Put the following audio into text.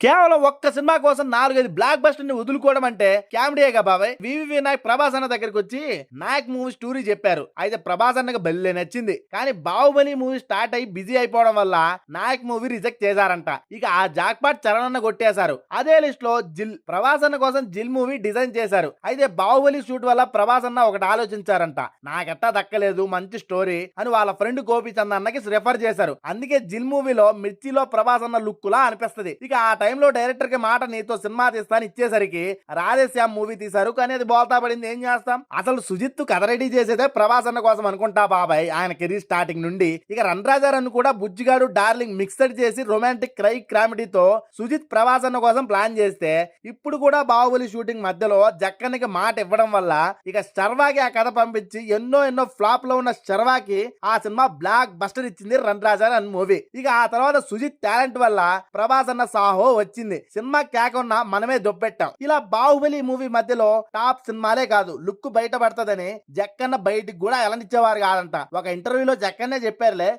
కేవలం ఒక్క సినిమా కోసం 4-5 బ్లాక్ బస్టర్ ని వదులుకోవడం అంటే కామెడీయేగా బాబాయ్. వివి వినాయక్ ప్రభాస్ అన్న దగ్గరికి వచ్చి నాయక్ మూవీ స్టోరీ చెప్పారు. అయితే ప్రభాస్ అన్నకి బల్లే నచ్చింది. కానీ బాహుబలి మూవీ స్టార్ట్ అయ్యి బిజీ అయిపోవడం వల్ల నాయక్ మూవీ రిజెక్ట్ చేశారంట. ఇక ఆ జాక్పాట్ చరణ్ అన్న కొట్టేశారు. అదే లిస్ట్ లో ప్రభాస్ అన్న కోసం జిల్ మూవీ డిజైన్ చేశారు. అయితే బాహుబలి షూట్ వల్ల ప్రభాస్ అన్న ఒకటి ఆలోచించారంట, నాకెట్టా దక్కలేదు మంచి స్టోరీ అని వాళ్ళ ఫ్రెండ్ గోపీచంద్ అన్నకి రెఫర్ చేశారు. అందుకే జిల్ మూవీలో మిర్చిలో ప్రభాస్ అన్న లుక్ లా అనిపిస్తుంది. ఇక ఆ టైంలో డైరెక్టర్ కి మాట నీతో సినిమా తీస్తాను ఇచ్చేసరికి రాధేశ్యామ్ మూవీ తీశారు. కానీ అది బోల్తా పడింది, ఏం చేస్తాం. అసలు సుజిత్ కథ రెడీ చేసేదే ప్రభాస్ అన్న కోసం అనుకుంటా బాబాయ్, ఆయన కెరీర్ స్టార్టింగ్ నుండి. ఇక రణరాజారన్ కూడా బుజ్జిగాడు డార్లింగ్ మిక్స్డ్ చేసి రొమాంటిక్ క్రై కామెడీతో సుజిత్ ప్రభాస్ అన్న కోసం ప్లాన్ చేస్తే, ఇప్పుడు కూడా బాహుబలి షూటింగ్ మధ్యలో జక్కనికి మాట ఇవ్వడం వల్ల ఇక శర్వాకి ఆ కథ పంపించి ఎన్నో ఫ్లాప్ లో ఉన్న శర్వాకి ఆ సినిమా బ్లాక్ బస్టర్ ఇచ్చింది రణరాజారన్ మూవీ. ఇక ఆ తర్వాత సుజిత్ టాలెంట్ వల్ల ప్రభాస్ అన్న సాహో వచ్చింది. సినిమా కేకున్నా మనమే దొబ్బెట్టాం. ఇలా బాహుబలి మూవీ మధ్యలో టాప్ సినిమాలే కాదు, లుక్ బయట పడుతుందని జక్కన్న బయటికి కూడా ఎలనిచ్చేవారు కాదంట. ఒక ఇంటర్వ్యూలో జక్కన్నే చెప్పారులే,